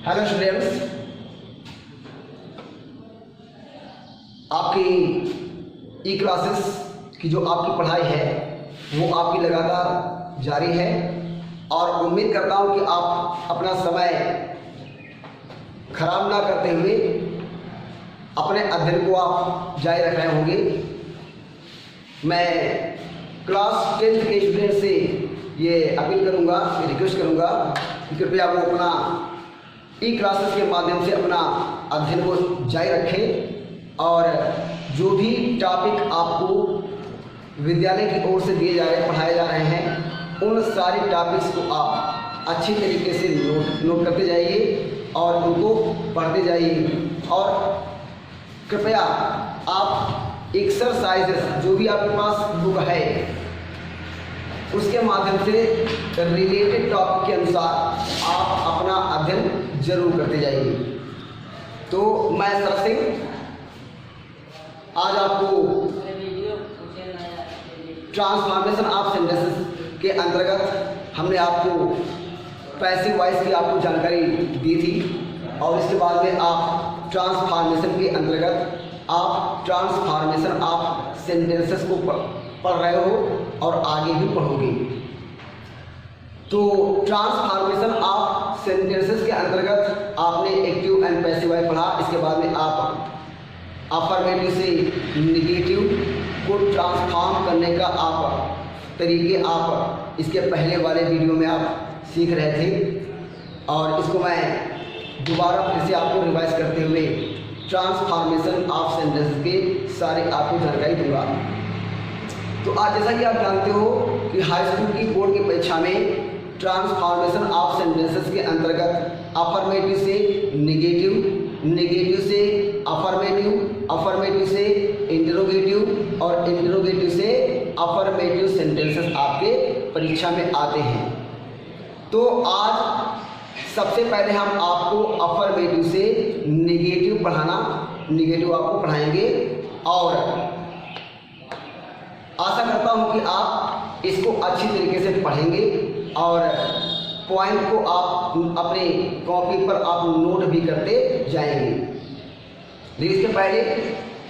Hello students, आपकी ई classes की जो आपकी पढ़ाई है वो आपकी लगातार जारी है और उम्मीद करता हूँ कि आप अपना समय खराब ना करते हुए अपने अध्ययन को आप जारी रख रहे होंगे। मैं क्लास 10th के स्टूडेंट से ये अपील करूँगा, रिक्वेस्ट करूँगा कि कृपया वो अपना ई क्लासेस के माध्यम से अपना अध्ययन को जारी रखें और जो भी टॉपिक आपको विद्यालय की ओर से दिए जा रहे पढ़ाए जा रहे हैं उन सारे टॉपिक्स को आप अच्छी तरीके से नोट करते जाइए और उनको पढ़ते जाइए। और कृपया आप एक्सरसाइजेस जो भी आपके पास बुक है उसके माध्यम से रिलेटेड टॉपिक के अनुसार आप अपना अध्ययन जरूर करते जाइए। तो मैं सर सिंह आज आपको ट्रांसफॉर्मेशन ऑफ सेंटेंसेस के अंतर्गत हमने आपको पैसिव वॉइस की आपको जानकारी दी थी और इसके बाद में आप ट्रांसफॉर्मेशन के अंतर्गत आप ट्रांसफॉर्मेशन ऑफ सेंटेंसेस को पढ़ रहे हो और आगे भी पढ़ोगे। तो ट्रांसफॉर्मेशन ऑफ सेंटेंसेस के अंतर्गत आपने एक्टिव एंड पैसिव वॉइस पढ़ा। इसके बाद में आप अफर्मेटिव से निगेटिव को ट्रांसफॉर्म करने का आप तरीके आप इसके पहले वाले वीडियो में आप सीख रहे थे और इसको मैं दोबारा फिर से आपको रिवाइज करते हुए ट्रांसफॉर्मेशन ऑफ सेंटेंसेस के सारे आपको जानकारी दूंगा। तो आज जैसा कि आप जानते हो कि हाई स्कूल की बोर्ड की परीक्षा में ट्रांसफॉर्मेशन ऑफ सेंटेंसेस के अंतर्गत अफर्मेटिव से निगेटिव, निगेटिव से अफर्मेटिव, अफर्मेटिव से इंटरोगेटिव और इंटरोगेटिव से अफर्मेटिव सेंटेंसेस आपके परीक्षा में आते हैं। तो आज सबसे पहले हम आपको अफर्मेटिव से निगेटिव निगेटिव आपको पढ़ाएंगे और आशा करता हूं कि आप इसको अच्छी तरीके से पढ़ेंगे और पॉइंट को आप अपने कॉपी पर आप नोट भी करते जाएंगे। लेकिन इसके पहले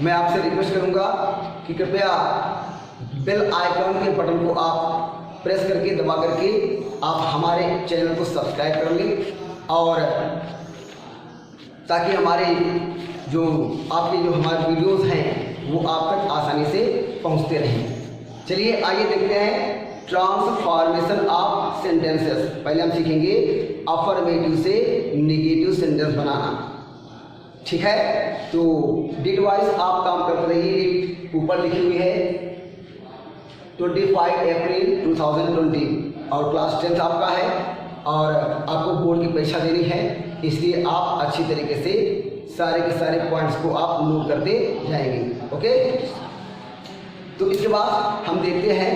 मैं आपसे रिक्वेस्ट करूंगा कि कृपया बेल आइकॉन के बटन को आप प्रेस करके दबा करके आप हमारे चैनल को सब्सक्राइब कर लें और ताकि हमारे जो हमारे वीडियोस हैं वो आप तक आसानी से पहुंचते रहें। चलिए आइए देखते हैं ट्रांसफॉर्मेशन ऑफ सेंटेंसेस। पहले हम सीखेंगे अफर्मेटिव से निगेटिव सेंटेंस बनाना। ठीक है, तो डेट वाइज आप काम करते रहिए। ऊपर लिखी हुई है 25 अप्रैल 2020 और क्लास 10th आपका है और आपको बोर्ड की परीक्षा देनी है, इसलिए आप अच्छी तरीके से सारे के सारे पॉइंट्स को आप नोट करते जाएंगे। ओके, तो इसके बाद हम देखते हैं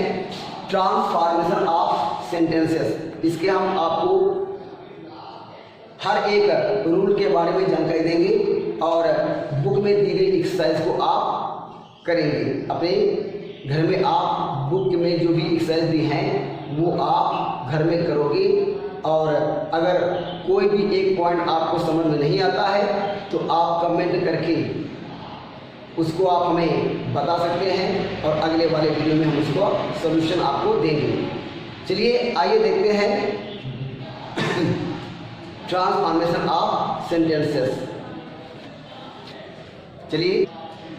ट्रांसफॉर्मेशन ऑफ सेंटेंसेस। इसके हम आपको हर एक रूल के बारे में जानकारी देंगे और बुक में दी गई एक्सरसाइज को आप करेंगे। अपने घर में आप बुक में जो भी एक्सरसाइज दी हैं वो आप घर में करोगे और अगर कोई भी एक पॉइंट आपको समझ में नहीं आता है तो आप कमेंट करके उसको आप हमें बता सकते हैं और अगले वाले वीडियो में हम उसको सॉल्यूशन आपको देंगे। चलिए आइए देखते हैं ट्रांसफॉर्मेशन ऑफ सेंटेंसेस। चलिए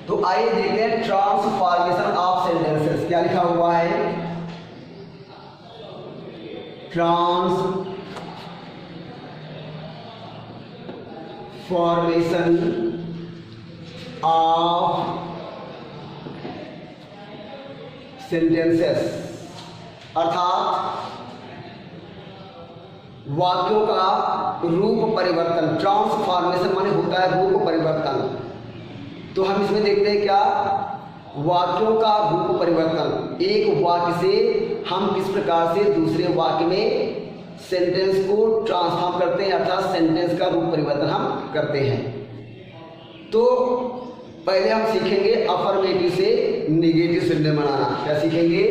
तो आइए देखते हैं ट्रांसफॉर्मेशन ऑफ सेंटेंसेस। क्या लिखा हुआ है? ट्रांसफॉर्मेशन ऑफ सेंटेंसेस अर्थात वाक्यों का रूप परिवर्तन। ट्रांसफॉर्मेशन माने होता है रूप परिवर्तन। तो हम इसमें देखते हैं क्या? वाक्यों का रूप परिवर्तन। एक वाक्य से हम किस प्रकार से दूसरे वाक्य में सेंटेंस को ट्रांसफॉर्म करते हैं अर्थात सेंटेंस का रूप परिवर्तन हम करते हैं। तो पहले हम सीखेंगे अफर्मेटिव से निगेटिव सेंटेंस बनाना। क्या सीखेंगे?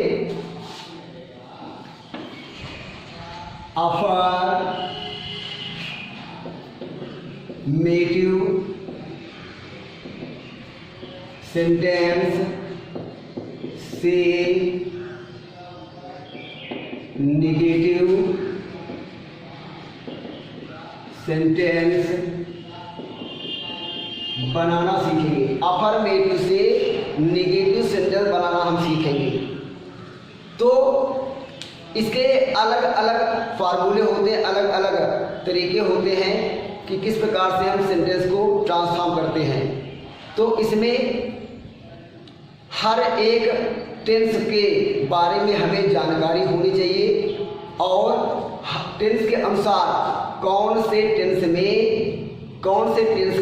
सेंटेंस से नेगेटिव सेंटेंस बनाना सीखेंगे। अफर्मेटिव से नेगेटिव सेंटेंस बनाना हम सीखेंगे। तो इसके अलग अलग फार्मूले होते हैं, अलग अलग तरीके होते हैं कि किस प्रकार से हम सेंटेंस को ट्रांसफॉर्म करते हैं। तो इसमें हर एक टेंस के बारे में हमें जानकारी होनी चाहिए और टेंस के अनुसार कौन से टेंस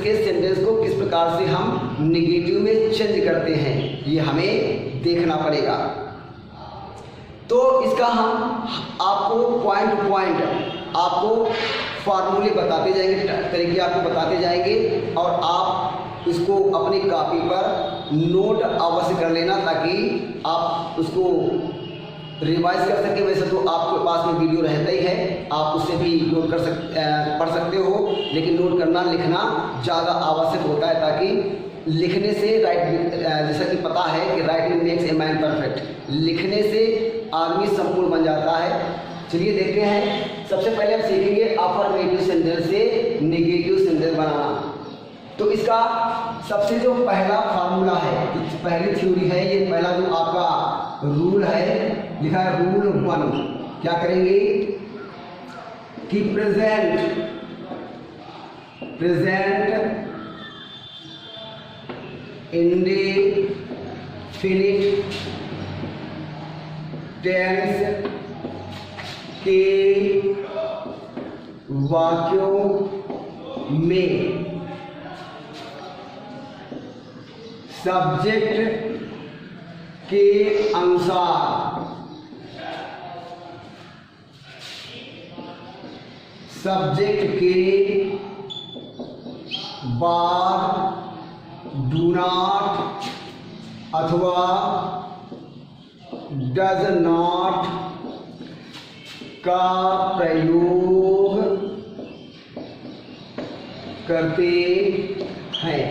के सेंटेंस को किस प्रकार से हम नेगेटिव में चेंज करते हैं, ये हमें देखना पड़ेगा। तो इसका हम आपको पॉइंट आपको फार्मूले बताते जाएंगे, तरीके आपको बताते जाएंगे और आप इसको अपनी कॉपी पर नोट अवश्य कर लेना ताकि आप उसको रिवाइज कर सके। वैसे तो आपके पास में वीडियो रहता ही है, आप उससे भी नोट पढ़ सकते हो, लेकिन नोट करना लिखना ज़्यादा आवश्यक होता है ताकि लिखने से जैसा कि पता है कि writing makes a man perfect, लिखने से आदमी संपूर्ण बन जाता है। चलिए देखते हैं। सबसे पहले हम सीखेंगे अफर्मेटिव सेंटेंस से नेगेटिव सेंटेंस बनाना। तो इसका सबसे जो पहला फार्मूला है, पहली थ्योरी है, ये पहला जो आपका रूल है, लिखा है रूल 1। क्या करेंगे कि प्रेजेंट इंडेफिनिट टेंस के वाक्यों में सब्जेक्ट के अनुसार सब्जेक्ट के बाद डू नॉट अथवा डज नॉट का प्रयोग करते हैं।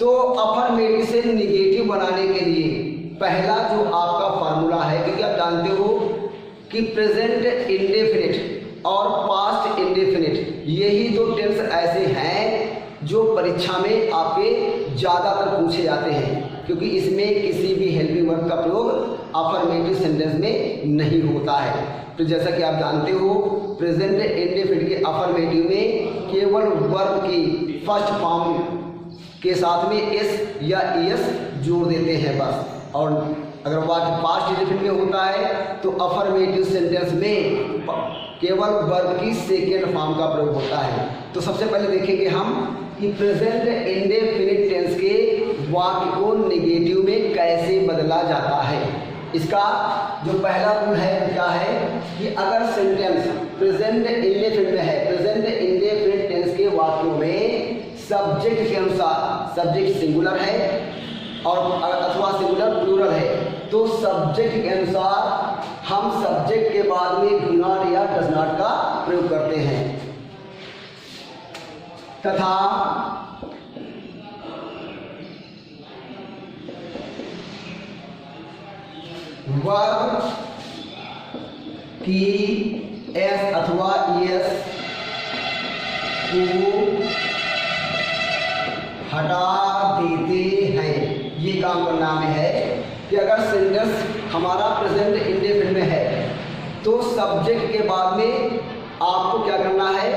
तो अफर्मेटिव से निगेटिव बनाने के लिए पहला जो आपका फार्मूला है, क्योंकि आप जानते हो कि प्रेजेंट इंडेफिनिट और पास्ट इंडेफिनिट यही दो टेंस ऐसे हैं जो परीक्षा में आपके ज़्यादातर पूछे जाते हैं, क्योंकि इसमें किसी भी हेल्पिंग वर्ब का प्रयोग अफर्मेटिव सेंटेंस में नहीं होता है। तो जैसा कि आप जानते हो प्रेजेंट इंडेफिनिट के अफर्मेटिव में केवल वर्ब की फर्स्ट फॉर्म के साथ में एस या एस जोड़ देते हैं बस। और अगर वाक्य पास्ट इंडेफिनिट में होता है तो अफर्मेटिव सेंटेंस में केवल वर्ब की सेकेंड फॉर्म का प्रयोग होता है। तो सबसे पहले देखेंगे हम कि प्रेजेंट इंडेफिनिट टेंस के वाक्य को नेगेटिव में कैसे बदला जाता है। इसका जो पहला रूल है क्या है कि अगर सेंटेंस प्रेजेंट इंडेफिनिट में है, प्रेजेंट इंडेफिनिट टेंस के वाक्यों में सब्जेक्ट के अनुसार, सब्जेक्ट सिंगुलर है और अथवा सिंगुलर प्लूरल है, तो सब्जेक्ट के अनुसार हम सब्जेक्ट के बाद में डू नॉट या डज नॉट का प्रयोग करते हैं। तथा वर्ब की एस अथवा एस को हटा देते हैं। ये काम करना में है कि अगर सेंटेंस हमारा प्रेजेंट इंडेफिनिट में है तो सब्जेक्ट के बाद में आपको क्या करना है,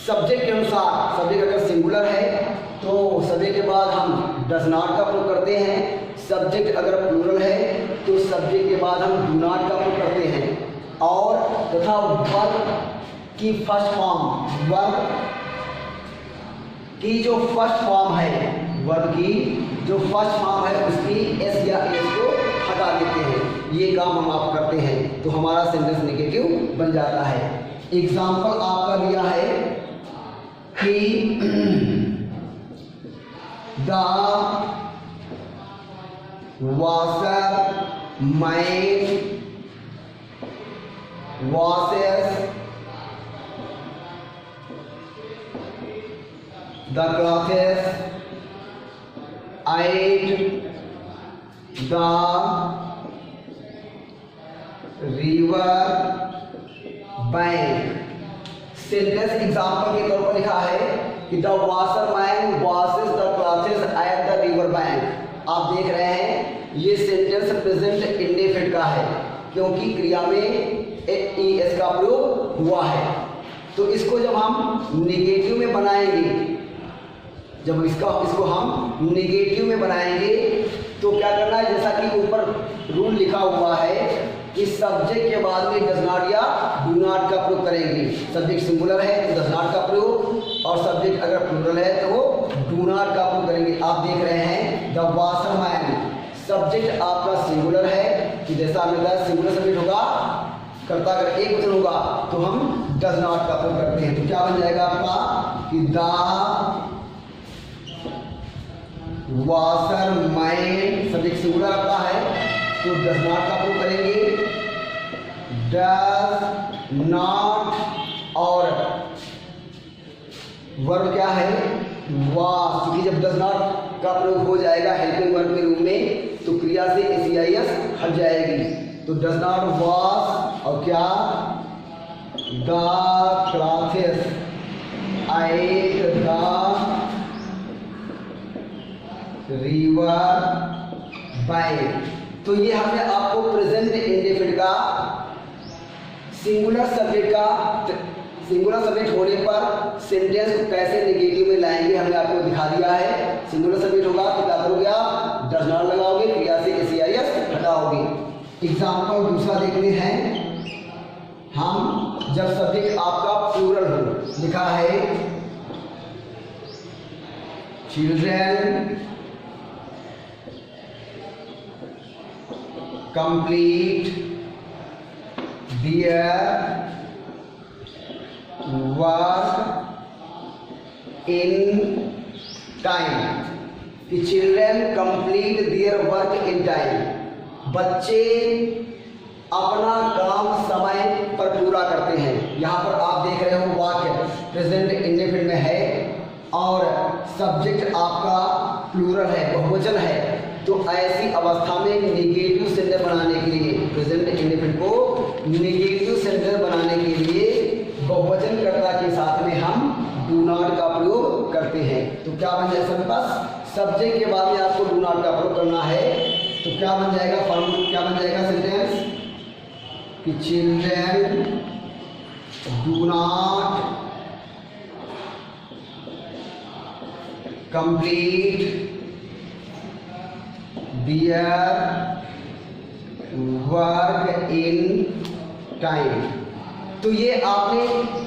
सब्जेक्ट के अनुसार, सब्जेक्ट अगर सिंगुलर है तो सब्जेक्ट के बाद हम डज नॉट का प्रयोग करते हैं, सब्जेक्ट अगर प्लूरल है तो सब्जेक्ट के बाद हम डू नॉट का प्रयोग करते हैं। और तथा वर्ब की फर्स्ट फॉर्म, वर्ब की जो फर्स्ट फॉर्म है, वर्ब की जो फर्स्ट फॉर्म है उसकी एस या एस को हटा देते हैं। ये काम हम आप करते हैं तो हमारा सेंटेंस नेगेटिव बन जाता है। एग्जाम्पल आपका दिया है कि the washer man washes the clothes at the river bank. Sentence example के तौर पर लिखा है कि the washerman washes the clothes at the river bank. आप देख रहे हैं ये सेंटेंस प्रेजेंट इंडेफिनिट का है क्योंकि क्रिया में एस का प्रयोग हुआ है। तो इसको जब हम निगेटिव में बनाएंगे, जब इसको हम निगेटिव में बनाएंगे तो क्या करना है, जैसा कि ऊपर रूल लिखा हुआ है कि सब्जेक्ट के बाद में डज नॉट या डू नॉट का प्रयोग करेंगे। सब्जेक्ट सिंगुलर है तो डज नॉट का प्रयोग, और सब्जेक्ट अगर प्लूरल है तो वो डू नॉट का प्रयोग करेंगे। आप देख रहे हैं द वॉशरमैन, सब्जेक्ट आपका सिंगुलर है कि जैसा हमने बताया सिंगुलर सब्जेक्ट होगा, कर्ता अगर एक वचन होगा तो हम डज नॉट का प्रयोग करते हैं। तो क्या बन जाएगा आपका कि द वॉशरमैन, सब्जेक्ट सिंगुलर आपका है तो डज नॉट का प्रयोग करेंगे। डज नॉट और वर्ब क्या है वॉश, क्योंकि जब डज नॉट का प्रयोग हो जाएगा हेल्पिंग वर्ब के रूप में तो क्रिया से एस हट जाएगी। तो डज नॉट वॉश और क्या the clothes at the river bank. तो ये हमने आपको प्रेजेंट इंडेफिनिट का सिंगुलर सब्जेक्ट होने पर सेंटेंस को कैसे नेगेटिव में लाएंगे हमने आपको दिखा दिया है। सिंगुलर सब्जेक्ट होगा तो क्या करोगे आप डज नॉट लगाओगे, क्रिया से एस हटाओगे। एग्जाम्पल दूसरा देखते हैं हम, जब सब्जेक्ट आपका प्लूरल हो, लिखा है children complete their work in time, कि children complete their work in time, बच्चे अपना काम समय पर पूरा करते हैं। यहाँ पर आप देख रहे हो वाक्य प्रेजेंट इंडेफिनिट में है और सब्जेक्ट आपका प्लूरल है, बहुवचन है। तो ऐसी अवस्था में नेगेटिव सेंटेंस बनाने के लिए, प्रेजेंट इंडेफिनिट को नेगेटिव सेंटेंस बनाने के लिए बहुवचन कर्ता के साथ में हम डू नॉट का प्रयोग करते हैं। तो क्या बन जाएगा मेरे पास, सब्जेक्ट के बाद में आपको डू नॉट का प्रयोग करना है तो क्या बन जाएगा फॉर्म, क्या बन जाएगा सेंटेंस कि children do not complete their work in time। तो ये आपने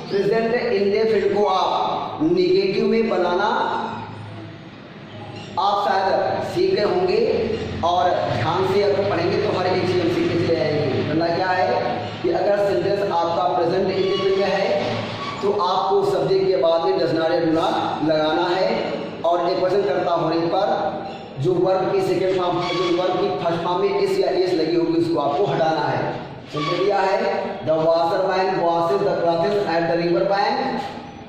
प्रेजेंट इंडेफिनिट को आप निगेटिव में बनाना आप शायद सीख गए होंगे और ध्यान से अगर पढ़ेंगे तो हर एक चीज हम सीखते चले जाएंगे। वरना क्या है कि अगर सेंटेंस आपका प्रेजेंट इंडेफिनिट में है तो आपको सब्जेक्ट के बाद में डज नॉट या डू नॉट लगाना है और एक वचन कर्ता होने पर जो वर्ब की सेकेंड फॉर्म, जो वर्ब की फर्स्ट फॉर्म में एस या एस लगी होगी उसको आपको हटाना है। समझ लिया है the washerman washes the clothes at the river bank.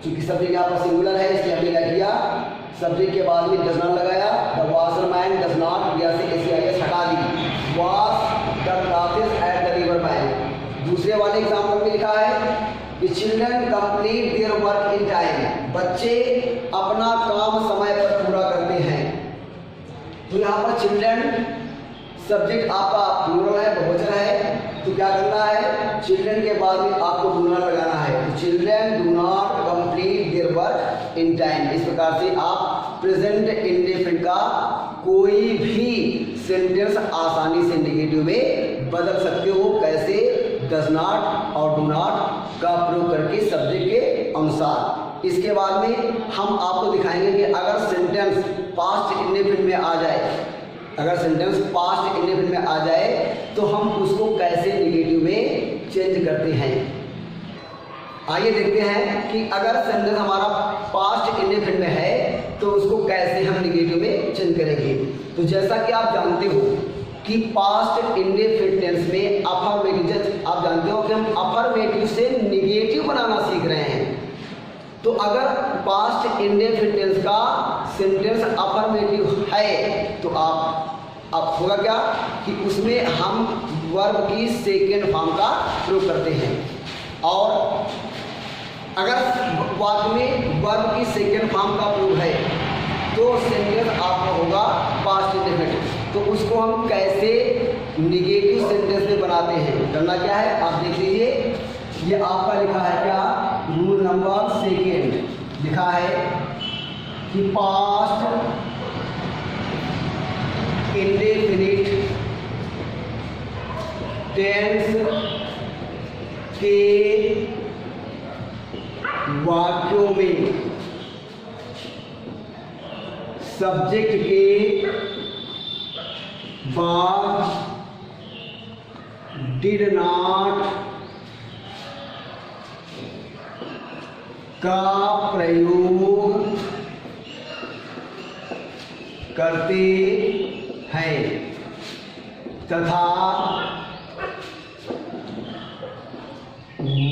क्योंकि सब्जेक्ट यहाँ पर सिंगुलर है इसलिए हमने क्या किया, सब्जेक्ट के बाद में डज नॉट लगाया, द वॉशरमैन डज नॉट या से एस या एस हटा दी, wash the clothes at the river bank. दूसरे वाले एग्जाम्पल में लिखा है कि children complete their work in time, बच्चे अपना काम समय पर पूरा करते हैं। तो यहाँ पर चिल्ड्रन सब्जेक्ट आपका प्लूरल है, बहुवचन है, तो क्या करना है चिल्ड्रन के बाद में आपको डू नॉट लगाना है। तो children do not complete their work in time. इस प्रकार से आप प्रेजेंट इंडेफिनिट का कोई भी सेंटेंस आसानी से नेगेटिव में बदल सकते हो। कैसे, डज नॉट और डू नॉट का प्रयोग करके सब्जेक्ट के अनुसार। इसके बाद में हम आपको दिखाएंगे कि अगर सेंटेंस पास्ट इंडेफिनिट में आ जाए, अगर सेंटेंस पास्ट इंडेफिनिट में आ जाए तो हम उसको कैसे नेगेटिव में चेंज करते हैं। आइए देखते हैं कि अगर सेंटेंस हमारा पास्ट इंडेफिनिट में है तो उसको कैसे हम नेगेटिव में चेंज करेंगे। तो जैसा कि आप जानते हो कि पास्ट इंडेफिनिट टेंस में अफर्मेटिव, आप जानते हो कि हम अफर्मेटिव से नेगेटिव बनाना सीख रहे हैं। तो अगर पास्ट इंडेफिनिट टेंस का सेंटेंस अफर्मेटिव है तो आप होगा क्या कि उसमें हम वर्ब की सेकेंड फॉर्म का प्रयोग करते हैं। और अगर वाक्य में वर्ब की सेकेंड फॉर्म का प्रयोग है तो सेंटेंस आपका होगा पास्ट इंडेफिनिट। तो उसको हम कैसे निगेटिव सेंटेंस में बनाते हैं, करना क्या है आप देख लीजिए। ये आपका लिखा है क्या, रूल नंबर सेकेंड लिखा है कि पास्ट इंडेफिनिट टेंस के वाक्यों में सब्जेक्ट के बाद डिड नॉट का प्रयोग करते हैं तथा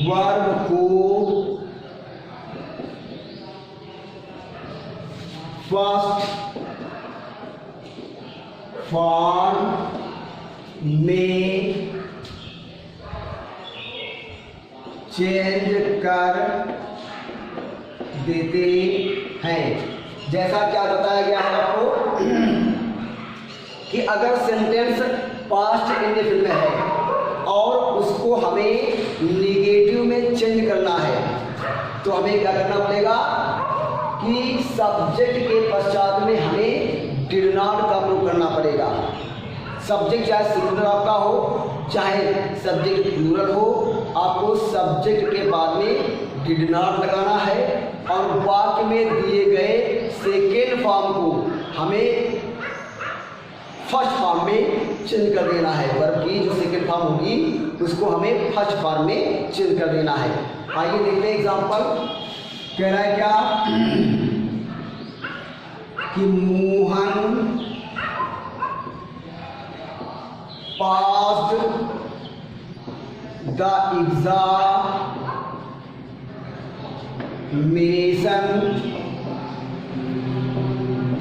वर्ब को फर्स्ट फॉर्म में चेंज कर देते हैं। जैसा क्या बताया गया है आपको कि अगर सेंटेंस पास्ट इंडेफिनिट में है और उसको हमें निगेटिव में चेंज करना है तो हमें क्या करना पड़ेगा कि सब्जेक्ट के पश्चात में हमें डिड नॉट का प्रयोग करना पड़ेगा। सब्जेक्ट चाहे सिंगुलर आपका हो चाहे सब्जेक्ट प्लूरल हो, आपको सब्जेक्ट के बाद में डिड नॉट लगाना है और वाक्य में दिए गए सेकेंड फॉर्म को हमें फर्स्ट फॉर्म में चेंज कर देना है। वर्ब की जो सेकेंड फॉर्म होगी उसको हमें फर्स्ट फॉर्म में चेंज कर देना है। आइए देखते हैं एग्जांपल। कह रहा है क्या कि Mohan passed the examination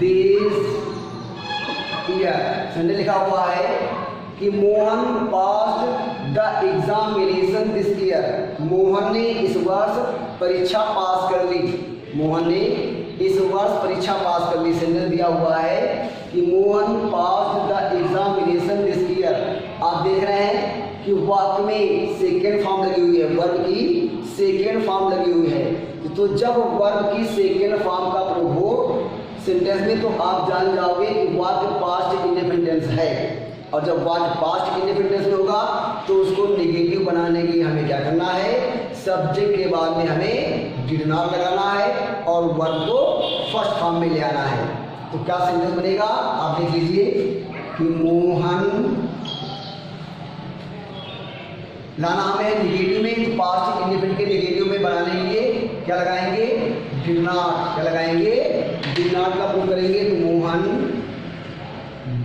this year. Sunday लिखा हुआ है कि Mohan passed the examination this year. Mohan ने इस वर्ष परीक्षा पास कर ली। मोहन ने इस वर्ष परीक्षा पास कर ली। सेंटेंस दिया हुआ है कि Mohan passed the examination this year. आप देख रहे हैं कि वाक्य में सेकेंड फॉर्म लगी हुई है, वर्ब की सेकेंड फॉर्म लगी हुई है। तो जब वर्ब की सेकेंड फॉर्म का प्रयोग हो सेंटेंस में तो आप जान जाओगे कि वाक्य पास्ट इंडेफिनिट है। और जब वाक्य पास्ट इंडेफिनिट में होगा तो उसको नेगेटिव बनाने के लिए हमें क्या करना है, सब्जेक्ट के बाद में हमें डिड नॉट लगाना है और वर्ब को फर्स्ट फॉर्म में ले आना है। तो क्या सेंटेंस बनेगा आप देख लीजिए कि मोहन लाना हमें निगेटिव में, तो पास्ट इंडेफिनिट के निगेटिव में बनाने के लिए क्या लगाएंगे, डिड नॉट। क्या लगाएंगे, डिड नॉट का प्रयोग करेंगे। तो मोहन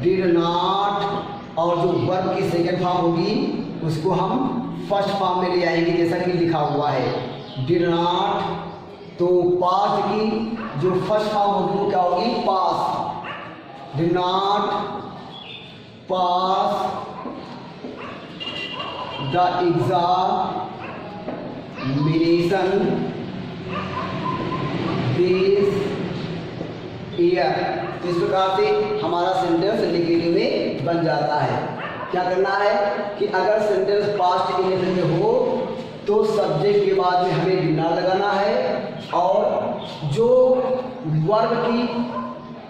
डिड नॉट और जो वर्ब की सेकेंड फॉर्म होगी उसको हम फर्स्ट फॉर्म में ले आएंगे जैसा कि लिखा हुआ है डिड नॉट। तो पास्ट की जो फर्स्ट फॉर्म होगी वो क्या होगी, pass. Did not pass the examination this year. तो इस प्रकार से हमारा सेंटेंस नेगेटिव में बन जाता है। क्या करना है कि अगर सेंटेंस पास्ट इंडेफिनिट में हो तो सब्जेक्ट के बाद में हमें डिड नॉट लगाना है और जो वर्ब की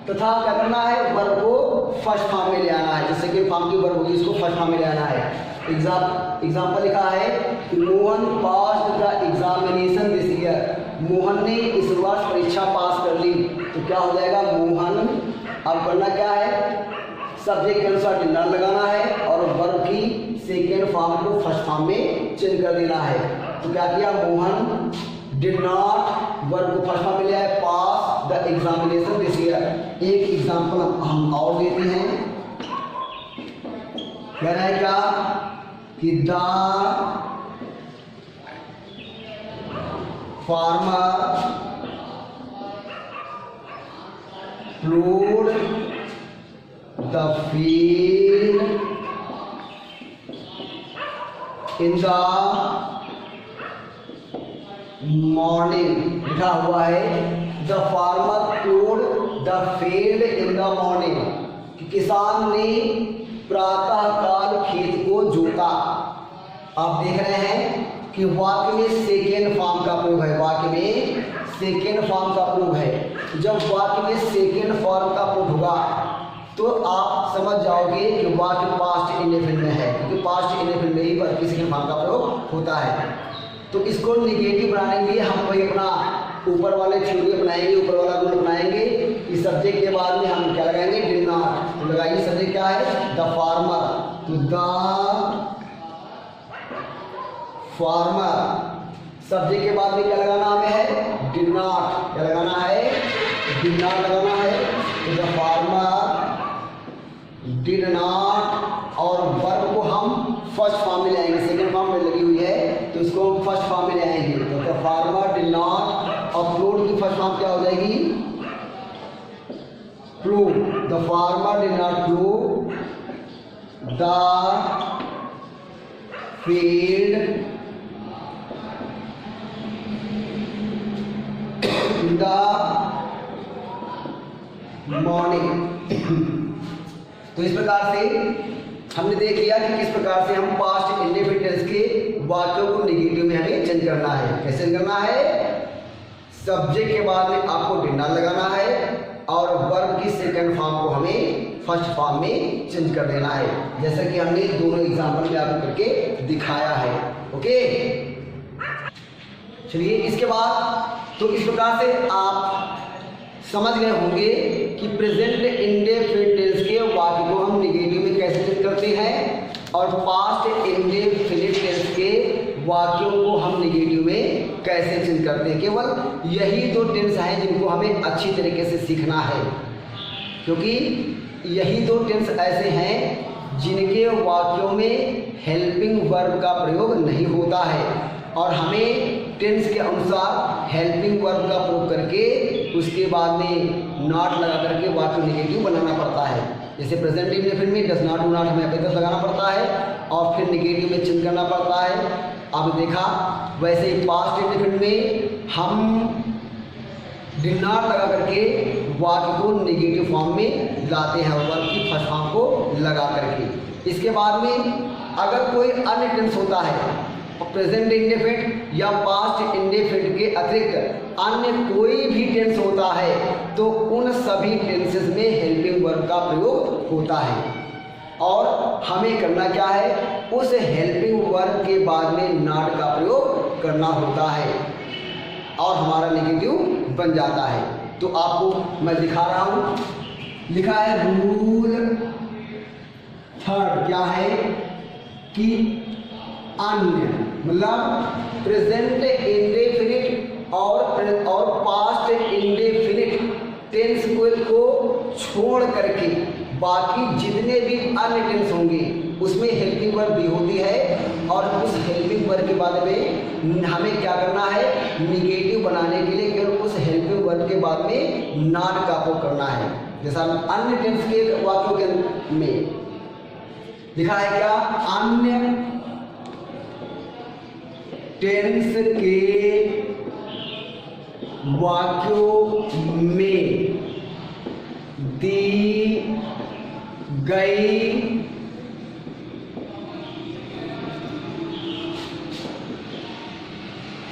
तथा क्या करना है, वर्ब को फर्स्ट फॉर्म में ले आना है। जो सेकेंड फॉर्म की वर्ब होगी इसको फर्स्ट फॉर्म में ले आना है। एग्जाम्पल लिखा है कि Mohan passed the examination this year. Mohan ने इस वर्ष परीक्षा पास कर ली। तो क्या हो जाएगा, मोहन। अब करना क्या है, सब्जेक्ट के अनुसार डिड नॉट लगाना है और वर्ब की सेकेंड फॉर्म को फर्स्ट फॉर्म में चेंज कर देना है। तो क्या किया, मोहन डिड नॉट वर्ब को फर्स्ट फॉर्म में लिया है, पास द एग्जामिनेशन दिस ईयर। एक एग्जाम्पल हम और देते हैं। कह रहा है क्या कि the farmer plowed the field in the morning। लिखा हुआ है the farmer प्लोड the field in the morning, कि किसान ने प्रातः काल खेत को जोता। आप देख रहे हैं कि वाक्य में सेकेंड फॉर्म का प्रयोग है, वाक्य में सेकेंड फॉर्म का प्रयोग है। जब वाक्य में सेकेंड फॉर्म का प्रयोग होगा तो आप समझ जाओगे कि वाक्य पास्ट इंडेफिनिट में है, क्योंकि पास्ट इंडेफिनिट में ही वर्ब की सेकेंड फॉर्म का प्रयोग होता है। तो इसको निगेटिव बनाने के लिए हम वही अपना ऊपर वाले थ्योरी अपनाएंगे, ऊपर वाला रूल अपनाएंगे। इस सब्जेक्ट के बाद में हम क्या लगाएंगे, डिड नॉट। तो लगाइए सब्जेक्ट क्या है, द फार्मर। तो द फार्मर सब्जेक्ट के बाद में क्या लगाना हमें है, डिड नॉट। क्या लगाना है, डिड नॉट लगाना है। तो द फार्मर डिड नॉट, और वर्ब को हम फर्स्ट फॉर्म में ले आएंगे, सेकंड फॉर्म में लगी हुई है तो इसको हम फर्स्ट फॉर्म में ले आएंगे। तो द फार्मर डिड नॉट, और प्लोड की फर्स्ट फॉर्म क्या हो जाएगी, plough. The farmer did not plough the field in the morning. तो इस प्रकार से हमने देख लिया कि किस प्रकार से हम पास्ट इंडेफिनिट टेंस के वाक्यों को नेगेटिव में हमें चेंज करना है। कैसे करना है, सब्जेक्ट के बाद में आपको डिड नॉट लगाना है और वर्ब की सेकंड फॉर्म को हमें फर्स्ट फॉर्म में चेंज कर देना है, जैसा कि हमने दोनों एग्जांपल में आपको करके दिखाया है। ओके, चलिए इसके बाद तो इस प्रकार से आप समझ गए होंगे कि प्रेजेंट इंडेफिनिट टेंस के वाक्य को हम नेगेटिव में कैसे चेंज करते हैं और पास्ट इंडेफिनिट टेंस के वाक्यों को हम नेगेटिव में कैसे चेंज करते हैं। केवल यही दो टेंस हैं जिनको हमें अच्छी तरीके से सीखना है, क्योंकि यही दो टेंस ऐसे हैं जिनके वाक्यों में हेल्पिंग वर्ब का प्रयोग नहीं होता है, और हमें टेंस के अनुसार हेल्पिंग वर्ब का प्रयोग करके उसके बाद में नॉट लगा करके वाक्य नेगेटिव बनाना पड़ता है। जैसे प्रेजेंट इंडेफिनिट में डज नॉट डू नॉट हमें अपेक्षित लगाना पड़ता है और फिर नेगेटिव में चेंज करना पड़ता है। अब देखा, वैसे ही पास्ट इंडेफिनिट में हम डिड नॉट लगा करके वाक्य को नेगेटिव फॉर्म में लाते हैं, वर्ब की फर्स्ट फॉर्म को लगा करके। इसके बाद में अगर कोई अन्य टेंस होता है, प्रेजेंट इंडेफिनिट या पास्ट इंडेफिनिट के अतिरिक्त अन्य कोई भी टेंस होता है तो उन सभी टेंसेस में हेल्पिंग वर्ब का प्रयोग होता है, और हमें करना क्या है, उस हेल्पिंग वर्ब के बाद में नॉट का प्रयोग करना होता है और हमारा नेगेटिव बन जाता है। तो आपको मैं दिखा रहा हूं, लिखा है रूल थर्ड, क्या है कि अन्य मतलब प्रेजेंट इंडेफिनिट और पास्ट इंडेफिनिट टेंस को छोड़ करके बाकी जितने भी अन्य टेंस होंगे उसमें हेल्पिंग वर्ब भी होती है, और उस हेल्पिंग वर्ब के बाद में हमें क्या करना है, निगेटिव बनाने के लिए केवल उस हेल्पिंग वर्ब के बाद में नॉट का प्रयोग करना है। जैसा अन्य टेंस के वाक्यों के में लिखा है क्या, अन्य टेंस के वाक्यों में दी गई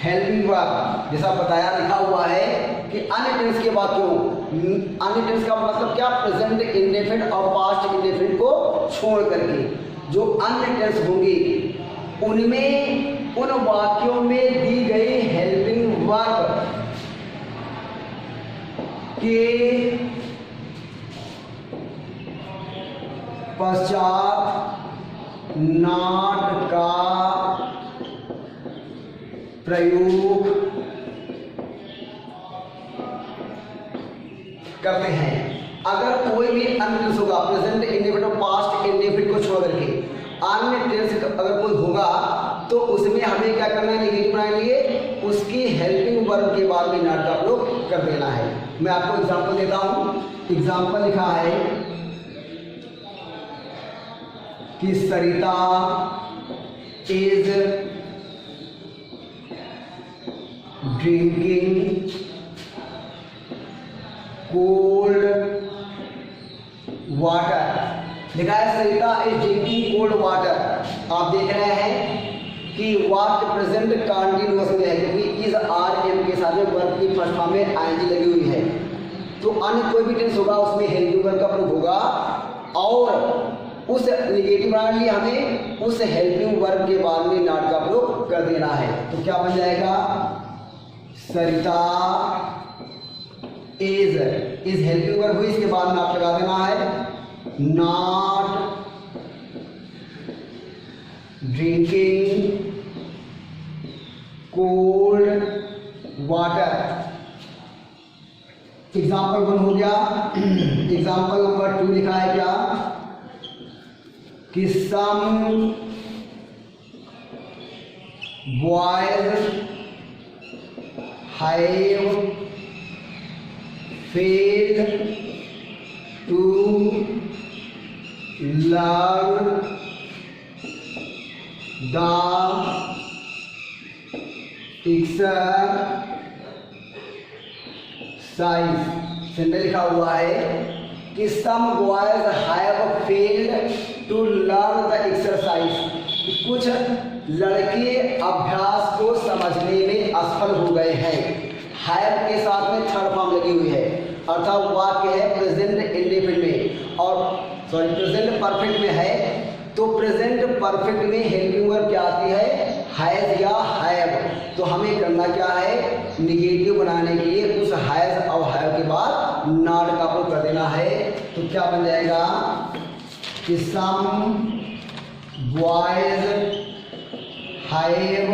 हेल्पिंग वर्ब, जैसा बताया लिखा हुआ है कि अन्य टेंस के वाक्यों, अन्य टेंस का मतलब क्या, प्रेजेंट इंडेफिनिट और पास्ट इंडेफिनिट को छोड़ करके जो अन्य टेंस होंगे उनमें उन वाक्यों में दी गई हेल्पिंग वर्ब के पश्चात नॉट का प्रयोग करते हैं। अगर कोई भी अन्य टेंस होगा, प्रेजेंट इंडेफिनिट और पास्ट इंडेफिनिट को छोड़ करके अन्य टेंस अगर कोई होगा तो उसमें हमें क्या करना है, नेगेटिव बनाने के लिए उसकी हेल्पिंग वर्ब के बाद में नॉट का प्रयोग कर देना है। मैं आपको एग्जांपल देता हूँ। एग्जांपल लिखा है कि सरिता इज ड्रिंकिंग कोल्ड वाटर। लिखा है सरिता इज ड्रिंकिंग कोल्ड वाटर। आप देख रहे हैं कि वाट प्रेजेंट कंटिन्यूअस में है, क्योंकि इज आर एम के साथ में वर्ब की फर्स्ट फॉर्म में आईएनजी लगी हुई है। तो अन्य कोई भी टेंस होगा उसमें हेल्पिंग वर्ब का प्रयोग होगा, और उस निगेटिव बनाने के लिए हमें उस हेल्पिंग वर्ब के बाद में नॉट का प्रयोग कर देना है। तो क्या बन जाएगा, सरिता इज हेल्पिंग वर्ब हुई, इसके बाद नॉट लगा देना है, not drinking cold water. Example 1 हो गया। एग्जाम्पल नंबर 2 लिखा है क्या कि some boys have failed to learn the exercise. Sentence लिखा हुआ है कि some boys have failed to learn the exercise. कुछ लड़के अभ्यास को समझने में असफल हो गए हैं। हैव के साथ में थर्ड फॉर्म लगी हुई है, अर्थात वाक्य है प्रेजेंट इंडेफिनिट में, और प्रेजेंट परफेक्ट में है। तो प्रेजेंट परफेक्ट में हेल्पिंग वर्ब क्या आती है, हैज या हैव। तो हमें करना क्या है, निगेटिव बनाने के लिए उस हैज और हैव के बाद नॉट का प्रयोग कर देना है। तो क्या बन जाएगा कि some boys have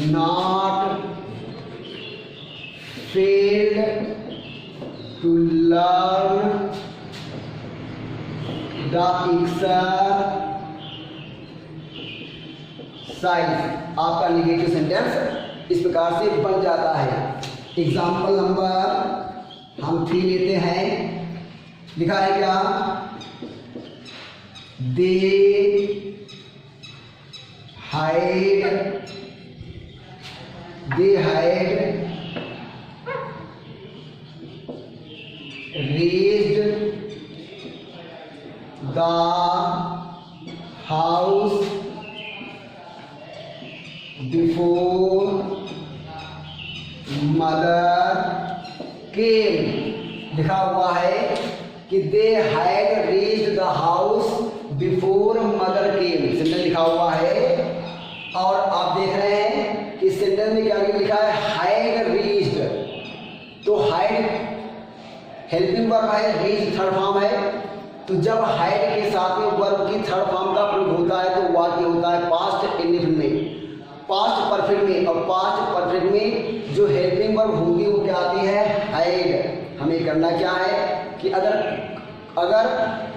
not failed to learn the exercise. आपका निगेटिव सेंटेंस इस प्रकार से बन जाता है। एग्जाम्पल नंबर हम 3 लेते हैं। लिखा है क्या, दे had raised the house before mother came। लिखा हुआ है कि they had raised the house before mother came। Sentence लिखा हुआ है, और आप देख रहे हैं कि सेंटेंस में क्या लिखा है, had raised। तो had हेल्पिंग वर्ब है, रेज थर्ड फॉर्म है। तो जब हैड के साथ में वर्ब की थर्ड फॉर्म का प्रयोग होता है तो वाक्य होता है पास्ट इंडेफिनिट में, पास्ट परफेक्ट में। और पास्ट परफेक्ट में जो हेल्पिंग वर्ब होगी वो क्या आती है, हैड। हमें करना क्या है कि अगर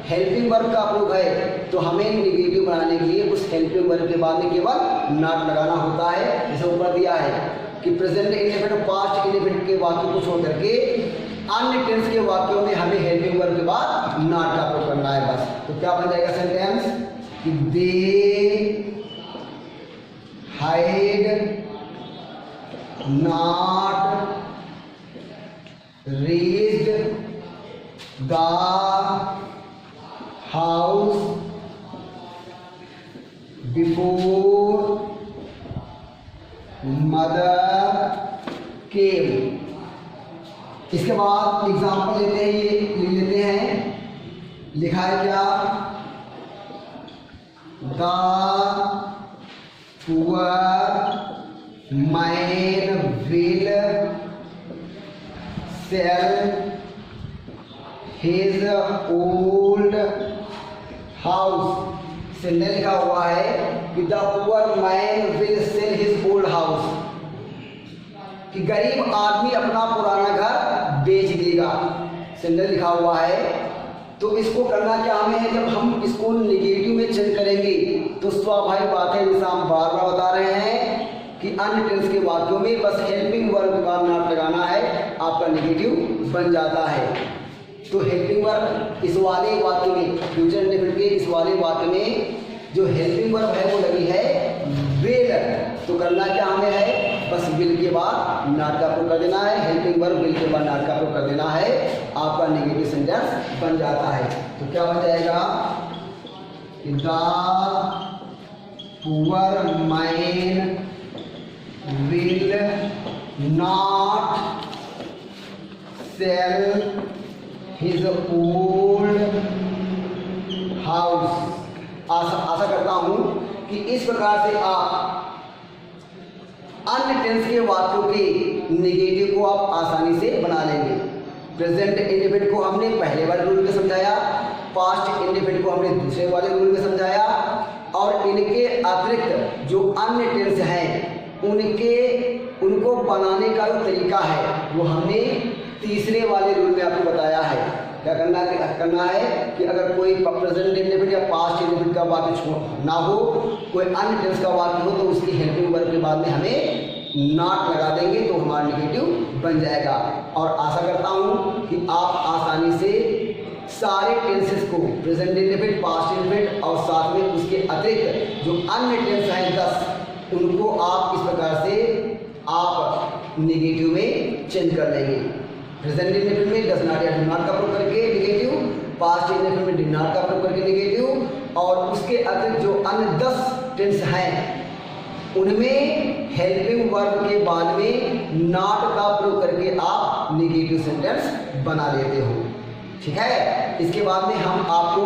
हेल्पिंग वर्ब का प्रयोग है तो हमें निगेटिव बनाने के लिए उस हेल्पिंग वर्ब के बाद में केवल नॉट लगाना होता है। जैसे ऊपर दिया है कि प्रेजेंट इंडेफिनिट और पास्ट इंडेफिनिट के वाक्यों को छोड़ करके अन्य टेंस के वाक्यों में हमें हेल्पिंग वर्ब के बाद नॉट का प्रयोग करना है बस। तो क्या बन जाएगा सेंटेंस कि they had not raised the house before mother केम। इसके बाद एग्जाम्पल लेते हैं, ये लिख लेते हैं। लिखा है क्या, the poor man will sell his old house. Sentence लिखा हुआ है कि the poor man will sell his old house, कि गरीब आदमी अपना पुराना घर बेच देगा। सेंटेंस लिखा हुआ है। तो इसको करना क्या हमें है, जब हम इसको निगेटिव में चेंज करेंगे तो स्वाभाविक बात है, जैसा हम बार बार बता रहे हैं कि अन्य टेंस के वाक्यों में बस हेल्पिंग वर्ब के बाद नॉट लगाना है, आपका नेगेटिव बन जाता है। तो हेल्पिंग वर्ब इस वाले वाक्य में, फ्यूचर इंडेफिनिट के इस वाले वाक्य में जो हेल्पिंग वर्ब है वो लगी है विल। तो करना क्या हमें है, बस विल के बाद नॉट का प्रयोग कर देना है, हेल्पिंग वर्ब विल के बाद नॉट का प्रयोग कर देना है, आपका नेगेटिव सेंटेंस बन जाता है। तो क्या बन जाएगा, the poor man will not sell his old house. आशा करता हूं कि इस प्रकार से आप अन्य टेंस के वाक्यों के नेगेटिव को आप आसानी से बना लेंगे। प्रेजेंट इंडेफिनिट को हमने पहले वाले रूल में समझाया, पास्ट इंडेफिनिट को हमने दूसरे वाले रूल में समझाया, और इनके अतिरिक्त जो अन्य टेंस हैं उनको बनाने का जो तरीका है वो हमने तीसरे वाले रूल में आपको बताया है। क्या करना है कि अगर कोई प्रेजेंट इंडेफिनिट या पास्ट इंडेफिनिट का वाक्य ना हो, कोई अन्य टेंस का वाक्य हो, तो उसकी हेल्पिंग वर्ब के बाद में हमें नॉट लगा देंगे तो हमारा नेगेटिव बन जाएगा। और आशा करता हूँ कि आप आसानी से सारे टेंसेस को, प्रेजेंट इंडेफिनिट, पास्ट इंडेफिनिट और साथ में उसके अतिरिक्त जो अन्य टेंस हैं 10, उनको आप इस प्रकार से आप नेगेटिव में चेंज कर लेंगे। प्रेजेंट इंडेफिनिट में डज नॉट या डू नॉट का प्रयोग करके नेगेटिव, पास्ट इंडेफिनिट में डिड नॉट का प्रयोग करके नेगेटिव, और उसके अतिरिक्त जो अन्य 10 टेंस हैं उनमें हेल्पिंग वर्ब के बाद में नॉट का प्रयोग करके आप नेगेटिव सेंटेंस बना लेते हो। ठीक है, इसके बाद में हम आपको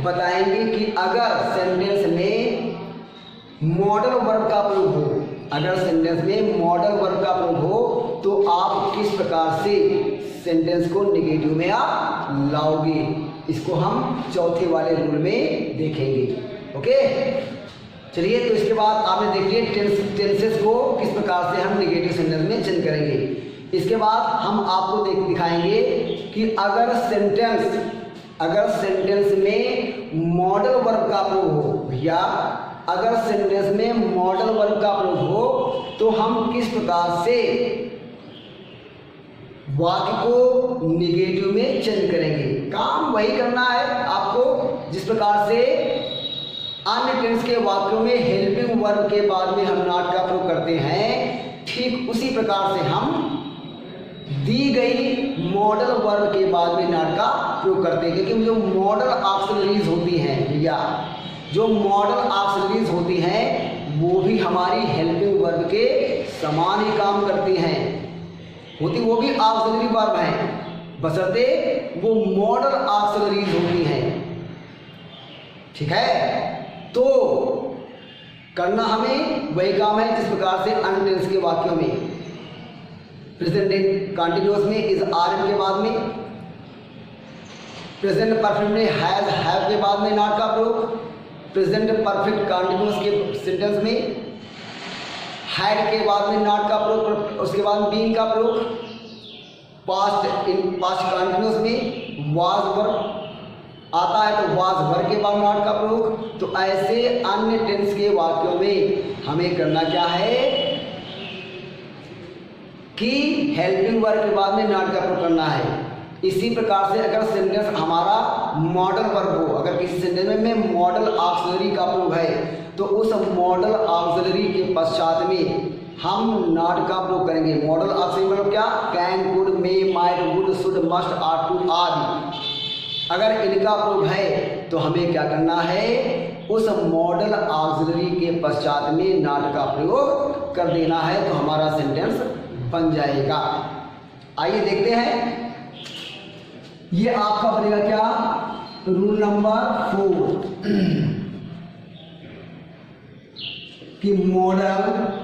बताएंगे कि अगर सेंटेंस में मॉडल वर्ब का प्रयोग हो, अगर सेंटेंस में मॉडल वर्ब का प्रयोग हो तो आप किस प्रकार से सेंटेंस को नेगेटिव में आप लाओगे, इसको हम चौथे वाले रूल में देखेंगे। ओके, चलिए, तो इसके बाद आपने देख लिया टेंसेस को किस प्रकार से हम नेगेटिव सेंटेंस में चेंज करेंगे। इसके बाद हम आपको दिखाएंगे कि अगर सेंटेंस में मॉडल वर्ब का प्रयोग हो, भैया अगर सेंटेंस में मॉडल वर्ब का प्रयोग हो तो हम किस प्रकार से वाक्य को नेगेटिव में चेंज करेंगे। काम वही करना है आपको जिस प्रकार से अन्य टेंस के वाक्यों में हेल्पिंग वर्ब के बाद में हम नॉट का प्रयोग करते हैं, ठीक उसी प्रकार से हम दी गई मॉडल वर्ब के बाद में नॉट का प्रयोग करते हैं। क्योंकि जो मॉडल ऑक्सिलरीज होती हैं भैया, जो मॉडल ऑक्सिलरीज होती हैं वो भी हमारी हेल्पिंग वर्ब के समान ही काम करती हैं, वो भी ऑक्सिलरी वर्ब हैं, बशर्ते वो मॉडल ऑक्सिलरीज होती हैं। ठीक है, तो करना हमें वही काम है जिस प्रकार से अन्य टेंस के वाक्यों में प्रेजेंट कंटिन्यूअस में इज आर के बाद में, प्रेजेंट परफेक्ट में हैज हैव के बाद में नॉट का प्रयोग, प्रेजेंट परफेक्ट कंटिन्यूअस के सेंटेंस में हैड के बाद में नॉट का प्रयोग, उसके बाद बीइंग का प्रयोग, पास्ट कंटिन्यूअस में वाज वर्ब आता है तो वाज वर्ब के बाद नॉट का प्रयोग। तो ऐसे अन्य टेंस के वाक्यों में हमें करना क्या है कि हेल्पिंग वर्ब के बाद में नॉट का प्रयोग करना है। इसी प्रकार से अगर सेंटेंस हमारा मॉडल वर्ब हो, अगर किसी सेंटेंस में मॉडल ऑक्सिलरी का प्रयोग है तो उस मॉडल ऑक्सिलरी के पश्चात में हम नॉट का प्रयोग करेंगे। मॉडल ऑक्सिलरी मतलब क्या, can, could, may, might, would, should, must, are, to आदि। अगर इनका प्रयोग है तो हमें क्या करना है, उस मॉडल ऑक्सिलरी के पश्चात में नॉट का प्रयोग कर देना है, तो हमारा सेंटेंस बन जाएगा। आइए देखते हैं, ये आपका बनेगा क्या, रूल नंबर 4 कि मॉडल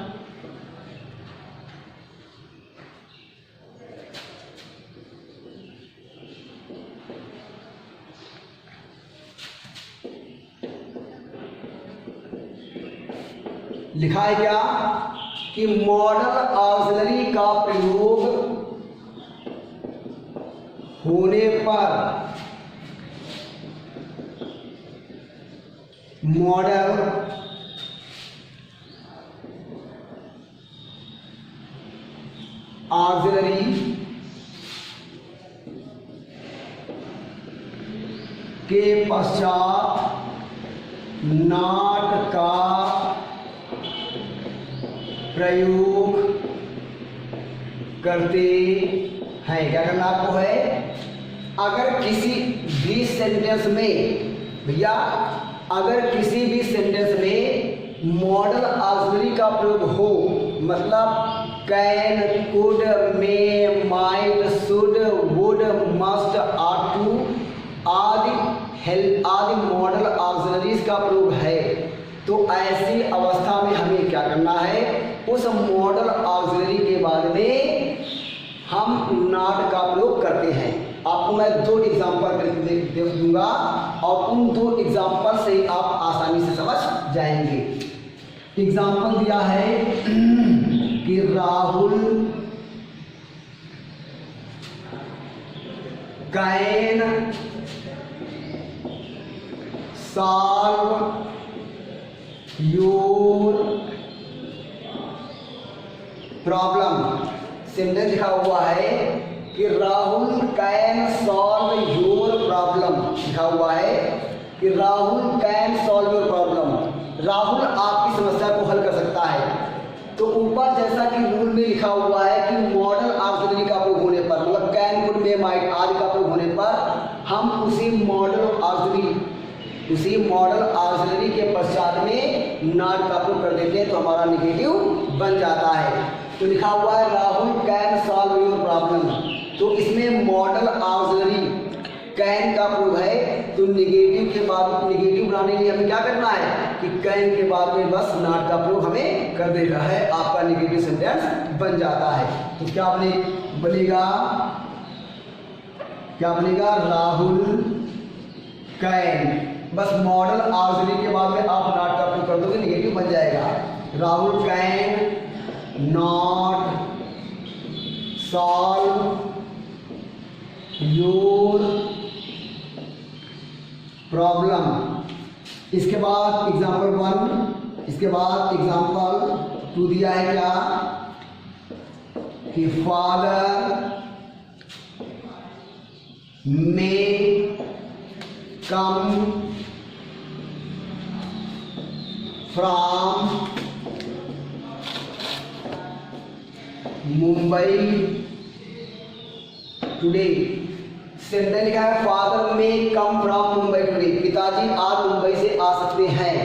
लिखा है क्या कि मॉडल ऑक्सिलरी का प्रयोग होने पर मॉडल ऑक्सिलरी के पश्चात नॉट का प्रयोग करते हैं। क्या करना आपको है, अगर किसी भी सेंटेंस में भैया, अगर किसी भी सेंटेंस में मॉडल ऑक्सिलरी का प्रयोग हो, मतलब can, could, may, might, should, would, must, ought to आदि हेल्प आदि मॉडल ऑक्सिलरीज का प्रयोग है, तो ऐसी अवस्था में हमें क्या करना है, उस मॉडल ऑक्सिलरी के बाद में हम नॉट का प्रयोग करते हैं। आपको मैं 2 एग्जाम्पल दे दूंगा और उन 2 एग्जाम्पल से आप आसानी से समझ जाएंगे। एग्जाम्पल दिया है कि Rahul can solve your problem. Sentence लिखा हुआ है कि Rahul can solve your problem, लिखा हुआ है कि Rahul can solve your problem, Rahul आपकी समस्या को हल कर सकता है। तो ऊपर जैसा कि रूल में लिखा हुआ है कि मॉडल ऑक्सिलरी का प्रयोग होने पर, मतलब कैन, कुड, मे, माइट आदि का प्रयोग होने पर हम उसी मॉडल ऑक्सिलरी के पश्चात में नॉट का प्रयोग कर देते हैं, तो हमारा निगेटिव बन जाता है। तो लिखा हुआ है Rahul can solve your problem, तो इसमें मॉडल ऑक्सिलरी कैन का प्रयोग है, तो निगेटिव के बाद निगेटिव बनाने के लिए हमें क्या करना है कि कैन के बाद में बस नॉट का प्रयोग हमें कर देना है, आपका निगेटिव सेंटेंस बन जाता है। तो क्या बनेगा, राहुल कैन, बस मॉडल ऑक्सिलरी के बाद में आप नॉट का प्रयोग कर दोगे, निगेटिव बन जाएगा। Rahul can not solve your problem. इसके बाद एग्जाम्पल 1, इसके बाद एग्जाम्पल 2 दिया है क्या कि father may come from Mumbai today. Sentence लिखा है फादर में कम फ्रॉम मुंबई टुडे, पिताजी आज मुंबई से आ सकते हैं।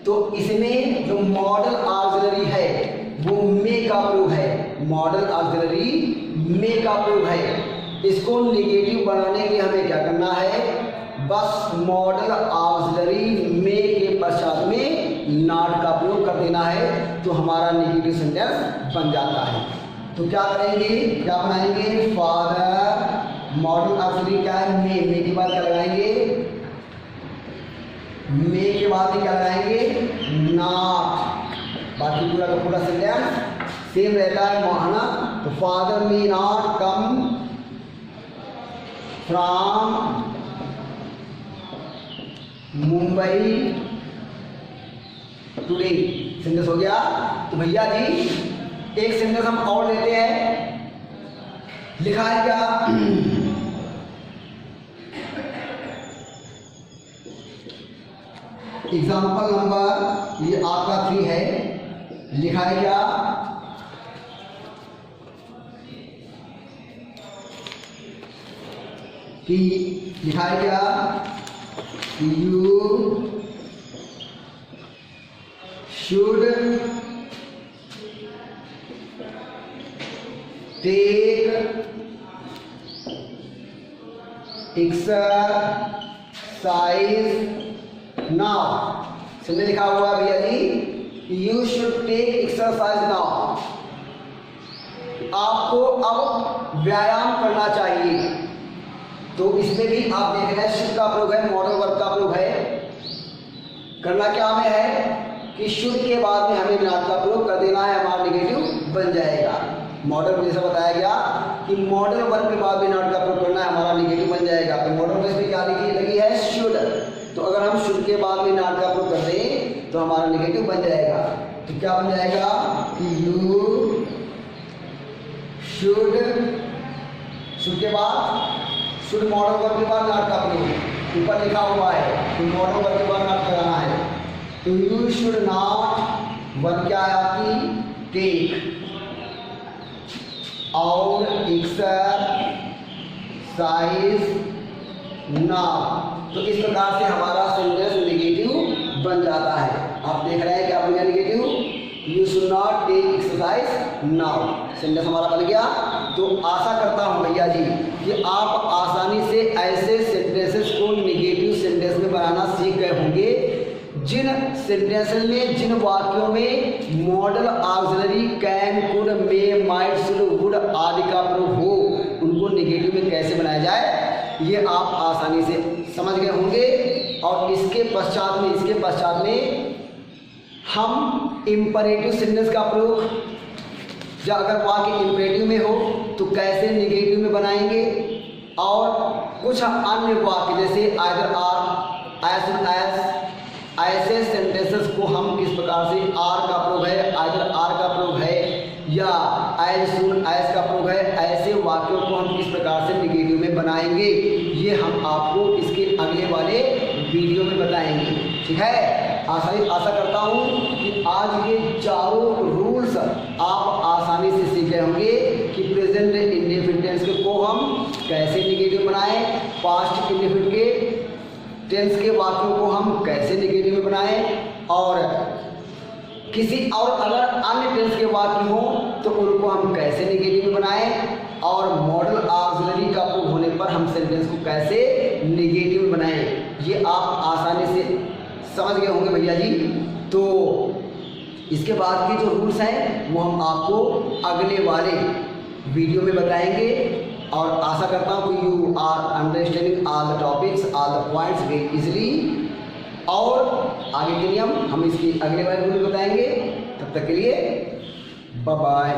तो इसमें जो मॉडल ऑक्सिलरी है वो मे का प्रयोग है, मॉडल ऑक्सिलरी मे का प्रयोग है। इसको निगेटिव बनाने के लिए हमें क्या करना है, बस मॉडल ऑक्सिलरी मे के पश्चात में नॉट का प्रयोग कर देना है, तो हमारा निगेटिव सेंटेंस बन जाता है। तो क्या करेंगे, क्या बनाएंगे, फादर मॉडल ऑक्सिलरी क्या है, मे के बाद क्या लगाएंगे, मे के बाद क्या लगाएंगे, नॉट। बाकी पूरा का पूरा सेंटेंस सेम रहता है माना। तो father may not come from Mumbai today, sentence हो गया। तो भैया जी एक सेंटेंस हम और लेते हैं, लिखा है क्या, एग्जाम्पल नंबर ये आपका 3 है, लिखा है क्या, कि लिखा है क्या, you should take exercise now. समझे लिखा हुआ है भैया जी, you should take exercise now, आपको अब व्यायाम करना चाहिए। तो इसमें भी आप देख रहे हैं शुड का प्रयोग है, मॉडल वर्ब का प्रयोग है। करना क्या हमें है कि शुड के बाद में हमें नॉट का प्रयोग कर देना है, हमारा निगेटिव बन जाएगा। मॉडल में जैसा बताया गया कि मॉडल वर्ब के बाद में नॉट का प्रयोग करना है, हमारा निगेटिव बन जाएगा। तो मॉडल में इसमें क्या लगी है, शुड। तो अगर हम शुड के बाद में नॉट का प्रयोग कर दें तो हमारा निगेटिव बन जाएगा। तो क्या बन जाएगा कि यू शुड, शुड के बाद शुड मॉडल वर्ब के बाद नॉट का प्रयोग, ऊपर लिखा हुआ है तो मॉडल वर्ब के बाद नॉट लगाना है। तो यू शुड नॉट, वर्ब क्या है आपकी टेक, और एक्सरसाइज नाउ। तो इस प्रकार से हमारा सेंटेंस नेगेटिव बन जाता है। आप देख रहे हैं क्या बन गया negative, you should not take exercise now, sentence हमारा बन गया। तो आशा करता हूँ भैया जी कि आप आसानी से ऐसे सेंटेंसेस को नेगेटिव सेंटेंस में बनाना सीख गए होंगे जिन सेंटेंसेस में, जिन वाक्यों में model auxiliary can, could, may, might, should, would आदि का प्रयोग हो, उनको नेगेटिव में कैसे बनाया जाए ये आप आसानी से समझ गए होंगे। और इसके पश्चात में हम इम्परेटिव सेंटेंस का प्रयोग, जब अगर वाक्य इम्परेटिव में हो तो कैसे नेगेटिव में बनाएंगे, और कुछ अन्य वाक्य जैसे either or, as soon as, ऐसे सेंटेंसेस को हम किस प्रकार से आर का प्रयोग है, आइदर आर का प्रयोग है या एज सुन एज का प्रयोग है, ऐसे वाक्यों को हम किस प्रकार से नेगेटिव में बनाएंगे ये हम आपको इसके अगले वाले वीडियो में बताएंगे। ठीक है, आशा करता हूँ कि आज ये चारों रूल्स आप आसानी से सीख गए होंगे कि प्रेजेंट इंडेफिनिट टेंस को हम कैसे नेगेटिव बनाएं, पास्ट इंडेफिनिट के टेंस के वाक्यों को हम कैसे नेगेटिव में बनाएं, और किसी और अगर अन्य टेंस के वाक्य हो तो उनको हम कैसे नेगेटिव में बनाएं, और मॉडल ऑक्सिलरी का प्रयोग होने पर हम सेंटेंस को कैसे नेगेटिव में बनाएं, ये आप आसानी से समझ गए होंगे भैया जी। तो इसके बाद के जो रूल्स हैं वो हम आपको अगले वाले वीडियो में बताएंगे, और आशा करता हूँ कि you are understanding all the topics, all the points very easily. और आगे के नियम हम इसकी अगले वाले वीडियो में बताएंगे। तब तक के लिए बाय बाय।